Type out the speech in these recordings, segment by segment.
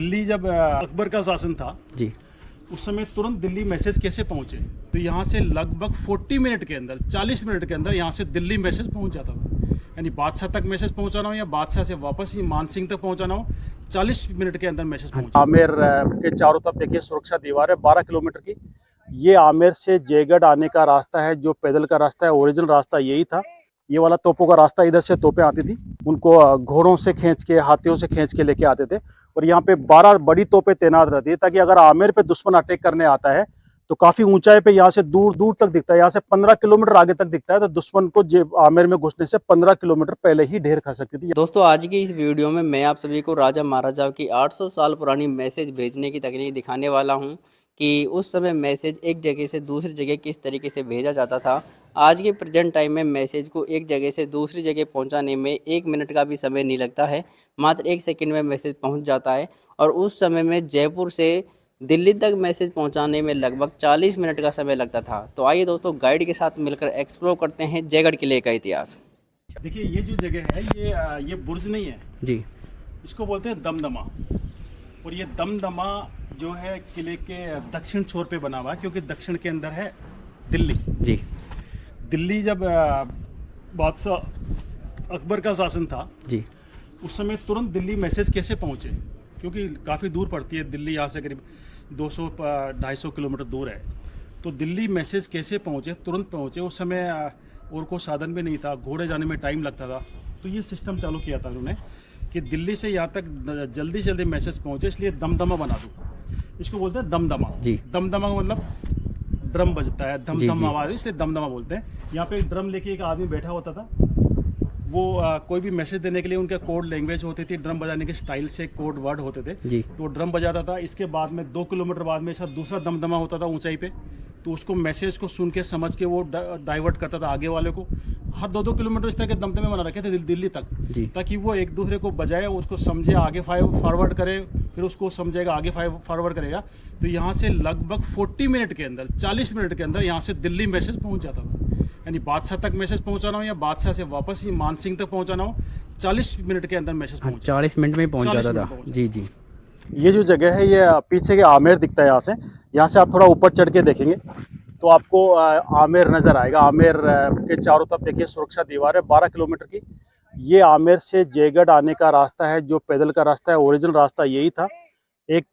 दिल्ली जब अकबर का शासन था जी उस समय तुरंत दिल्ली मैसेज कैसे पहुंचे, तो यहाँ से लगभग 40 मिनट के अंदर 40 मिनट के अंदर यहाँ से दिल्ली मैसेज पहुंच जाता था। यानी बादशाह तक मैसेज पहुंचाना हो या बादशाह से वापस ही मानसिंह तक पहुंचाना हो, 40 मिनट के अंदर मैसेज पहुंचा। आमेर के चारों तरफ देखिए सुरक्षा दीवार है 12 किलोमीटर की। ये आमेर से जयगढ़ आने का रास्ता है, जो पैदल का रास्ता है। ओरिजिनल रास्ता यही था। ये वाला तोपों का रास्ता, इधर से तोपें आती थी, उनको घोड़ों से खींच के, हाथियों से खींच के लेके आते थे। और यहाँ पे 12 बड़ी तोपें तैनात रहती है, ताकि अगर आमेर पे दुश्मन अटैक करने आता है तो काफी ऊंचाई पे यहाँ से दूर दूर तक दिखता है। यहाँ से 15 किलोमीटर आगे तक दिखता है, तो दुश्मन को आमेर में घुसने से 15 किलोमीटर पहले ही ढेर खा सकती थी। दोस्तों, आज की इस वीडियो में मैं आप सभी को राजा महाराजाओं की 800 साल पुरानी मैसेज भेजने की तकनीक दिखाने वाला हूं कि उस समय मैसेज एक जगह से दूसरी जगह किस तरीके से भेजा जाता था। आज के प्रेजेंट टाइम में मैसेज को एक जगह से दूसरी जगह पहुंचाने में 1 मिनट का भी समय नहीं लगता है, मात्र 1 सेकंड में मैसेज पहुंच जाता है। और उस समय में जयपुर से दिल्ली तक मैसेज पहुंचाने में लगभग 40 मिनट का समय लगता था। तो आइए दोस्तों, गाइड के साथ मिलकर एक्सप्लोर करते हैं जयगढ़ किले का इतिहास। देखिए, ये जो जगह है ये बुर्ज नहीं है जी, इसको बोलते हैं दमदमा। और ये दमदमा जो है किले के दक्षिण छोर पे बना हुआ है, क्योंकि दक्षिण के अंदर है दिल्ली। जी, दिल्ली जब बादशाह अकबर का शासन था जी, उस समय तुरंत दिल्ली मैसेज कैसे पहुंचे, क्योंकि काफ़ी दूर पड़ती है दिल्ली, यहाँ से करीब 200-250 किलोमीटर दूर है। तो दिल्ली मैसेज कैसे पहुंचे, तुरंत पहुंचे। उस समय और कोई साधन भी नहीं था, घोड़े जाने में टाइम लगता था। तो ये सिस्टम चालू किया था उन्होंने कि दिल्ली से यहाँ तक जल्दी से जल्दी मैसेज पहुंचे, इसलिए दमदमा बना दो। इसको बोलते हैं दमदमा। जी, दमदमा का मतलब ड्रम बजता है, जी, दम जी। आवाज़, इसलिए दमदमा बोलते हैं। यहाँ पे एक ड्रम लेके एक आदमी बैठा होता था। वो कोई भी मैसेज देने के लिए उनके कोड लैंग्वेज होती थी, ड्रम बजाने के स्टाइल से कोड वर्ड होते थे। जी, तो ड्रम बजाता था। इसके बाद में 2 किलोमीटर बाद में इसका दूसरा दमदमा होता था ऊंचाई पे। तो उसको मैसेज को सुन के समझ के वो डाइवर्ट करता था आगे वाले को। हर 2-2 किलोमीटर इस तरह के दमदमे बना रखे थे दिल्ली तक, जी, ताकि वो एक दूसरे को बजाए, उसको समझे, आगे फॉरवर्ड करे, फिर उसको समझेगा, आगे फॉरवर्ड करेगा। तो यहाँ से लगभग 40 मिनट के अंदर 40 मिनट के अंदर यहाँ से दिल्ली मैसेज पहुँच जाता था। यानी बादशाह तक मैसेज पहुँचाना हो या बादशाह से वापस ही मानसिंह तक पहुँचाना हो, 40 मिनट के अंदर मैसेज पहुँच 40 मिनट में पहुंच 40 जाता मिनट था। पहुंच जी, जी, ये जो जगह है, ये पीछे के आमेर दिखता है। यहाँ से आप थोड़ा ऊपर चढ़ के देखेंगे तो आपको आमेर नज़र आएगा। आमेर के चारों तरफ देखिए सुरक्षा दीवार है 12 किलोमीटर की। ये आमेर से जयगढ़ आने का रास्ता है, जो पैदल का रास्ता है। ओरिजिनल रास्ता यही था। एक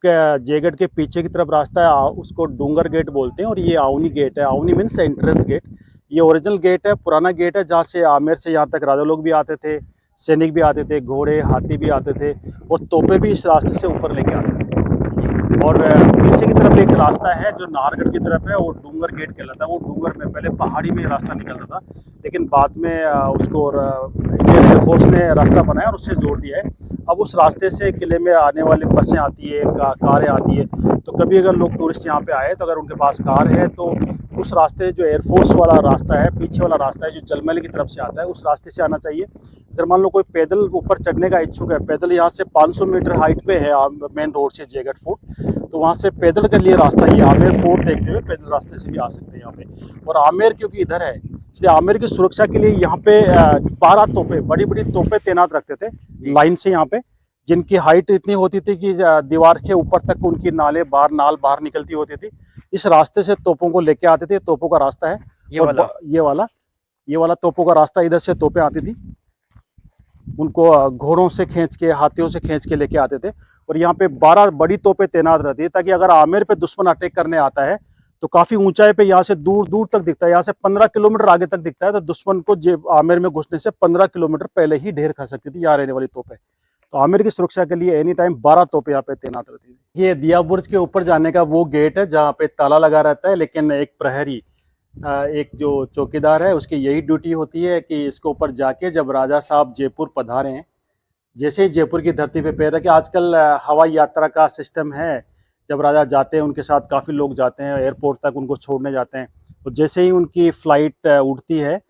जयगढ़ के पीछे की तरफ रास्ता है, उसको डूंगर गेट बोलते हैं। और ये आउनी गेट है। आउनी मीन्स एंट्रेंस गेट। ये ओरिजिनल गेट है, पुराना गेट है, जहाँ से आमेर से यहाँ तक राजा लोग भी आते थे, सैनिक भी आते थे, घोड़े हाथी भी आते थे, और तोपे भी इस रास्ते से ऊपर लेके आते थे। और पीछे की तरफ एक रास्ता है जो नाहरगढ़ की तरफ है, वो डूंगर गेट कहलाता है। वो डूंगर में पहले पहाड़ी में रास्ता निकलता था, लेकिन बाद में उसको इंडियन एयरफोर्स ने रास्ता बनाया और उससे जोड़ दिया है। अब उस रास्ते से किले में आने वाली बसें आती है, कारें आती है। तो कभी अगर लोग टूरिस्ट यहाँ पे आए, तो अगर उनके पास कार है तो उस रास्ते जो एयरफोर्स वाला रास्ता है, पीछे वाला रास्ता है जो जलमहल की तरफ से आता है, उस रास्ते से आना चाहिए। अगर मान लो कोई पैदल ऊपर चढ़ने का इच्छुक है, पैदल यहाँ से 500 मीटर हाइट पे है मेन रोड से जयगढ़ फोर्ट, तो वहाँ से पैदल के लिए रास्ता ही आमेर फोर्ट देखते हुए पैदल रास्ते से भी आ सकते हैं यहाँ पे। और आमेर क्योंकि इधर है, इसलिए आमेर की सुरक्षा के लिए यहाँ पे 12 तोपे, बड़ी बड़ी तोपें तैनात रखते थे लाइन से यहाँ पे, जिनकी हाइट इतनी होती थी कि दीवार के ऊपर तक उनकी नाल बाहर निकलती होती थी। इस रास्ते से तोपों को लेके आते थे। तोपों का रास्ता है ये वाला तोपों का रास्ता, इधर से तोपें आती थी, उनको घोड़ों से खींच के, हाथियों से खींच के लेके आते थे। और यहाँ पे 12 बड़ी तोपें तैनात रहती है, ताकि अगर आमेर पे दुश्मन अटैक करने आता है तो काफी ऊंचाई पे यहाँ से दूर दूर तक दिखता है। यहाँ से 15 किलोमीटर आगे तक दिखता है, तो दुश्मन को आमेर में घुसने से 15 किलोमीटर पहले ही ढेर खा सकती थी यहाँ रहने वाली तोपें। तो आमेर की सुरक्षा के लिए एनी टाइम 12 तोपें यहाँ पे तैनात रहती थी। ये दिया बुर्ज के ऊपर जाने का वो गेट है जहाँ पे ताला लगा रहता है, लेकिन एक प्रहरी, एक जो चौकीदार है, उसकी यही ड्यूटी होती है कि इसके ऊपर जाके जब राजा साहब जयपुर पधारे हैं, जैसे ही जयपुर की धरती पे पैर रखे, आजकल हवाई यात्रा का सिस्टम है, जब राजा जाते हैं उनके साथ काफ़ी लोग जाते हैं, एयरपोर्ट तक उनको छोड़ने जाते हैं। तो जैसे ही उनकी फ़्लाइट उड़ती है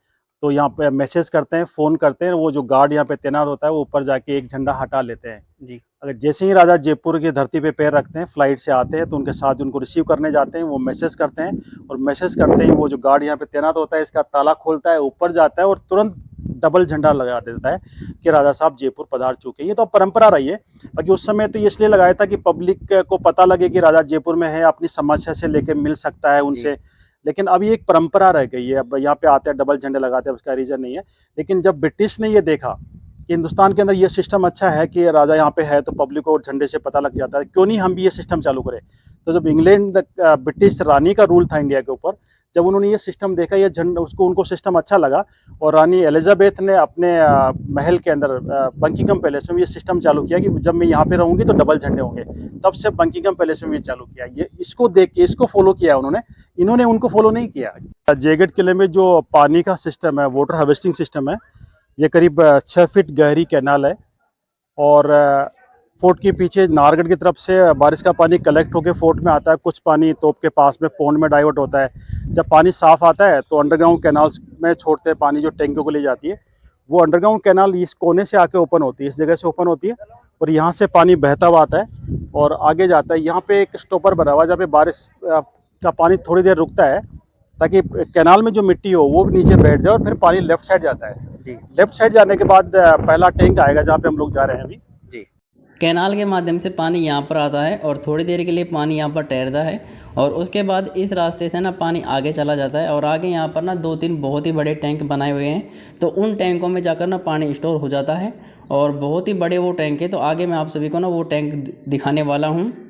तो यहाँ पे मैसेज करते हैं, फ़ोन करते हैं, वो जो गार्ड यहाँ पे तैनात होता है वो ऊपर जाके एक झंडा हटा लेते हैं जी। अगर जैसे ही राजा जयपुर की धरती पे पैर रखते हैं, फ्लाइट से आते हैं, तो उनके साथ उनको रिसीव करने जाते हैं, वो मैसेज करते हैं, और मैसेज करते ही वो जो गार्ड यहाँ पे तैनात होता है इसका ताला खोलता है, ऊपर जाता है और तुरंत डबल झंडा लगा देता है कि राजा साहब जयपुर पधार चुके हैं। ये तो अब परंपरा रही है, बाकी उस समय तो ये इसलिए लगाया था कि पब्लिक को पता लगे कि राजा जयपुर में है, अपनी समस्या से लेके मिल सकता है उनसे। लेकिन अब ये एक परंपरा रह गई है, अब यहाँ पे आते हैं डबल झंडे लगाते हैं, उसका रीज़न नहीं है। लेकिन जब ब्रिटिश ने ये देखा कि हिंदुस्तान के अंदर ये सिस्टम अच्छा है कि राजा यहाँ पे है तो पब्लिक को झंडे से पता लग जाता है, क्यों नहीं हम भी ये सिस्टम चालू करें। तो जब इंग्लैंड ब्रिटिश रानी का रूल था इंडिया के ऊपर, जब उन्होंने ये सिस्टम देखा, ये झंडा उसको उनको सिस्टम अच्छा लगा, और रानी एलिजाबेथ ने अपने महल के अंदर बंकिंगम पैलेस में ये सिस्टम चालू किया कि जब मैं यहाँ पे रहूँगी तो डबल झंडे होंगे। तब से बंकिंगम पैलेस में भी चालू किया। ये इसको देख के इसको फॉलो किया उन्होंने, इन्होंने उनको फॉलो नहीं किया। जयगढ़ किले में जो पानी का सिस्टम है, वाटर हार्वेस्टिंग सिस्टम है, ये करीब 6 फीट गहरी कैनाल है, और फोर्ट के पीछे नाहरगढ़ की तरफ से बारिश का पानी कलेक्ट होकर फोर्ट में आता है। कुछ पानी तोप के पास में पोंड में डाइवर्ट होता है। जब पानी साफ आता है तो अंडरग्राउंड कैनाल्स में छोड़ते हैं पानी, जो टैंकों को ले जाती है। वो अंडरग्राउंड कैनाल इस कोने से आके ओपन होती है, इस जगह से ओपन होती है, और यहाँ से पानी बहता हुआ आता है और आगे जाता है। यहाँ पे एक स्टॉपर बना हुआ है जहाँ पे बारिश का पानी थोड़ी देर रुकता है, ताकि कैनाल में जो मिट्टी हो वो भी नीचे बैठ जाए, और फिर पानी लेफ्ट साइड जाता है। लेफ्ट साइड जाने के बाद पहला टैंक आएगा जहाँ पे हम लोग जा रहे हैं अभी। कैनाल के माध्यम से पानी यहाँ पर आता है और थोड़ी देर के लिए पानी यहाँ पर ठहरता है, और उसके बाद इस रास्ते से ना पानी आगे चला जाता है, और आगे यहाँ पर ना 2-3 बहुत ही बड़े टैंक बनाए हुए हैं। तो उन टैंकों में जाकर ना पानी स्टोर हो जाता है, और बहुत ही बड़े वो टैंक है। तो आगे मैं आप सभी को ना वो टैंक दिखाने वाला हूँ।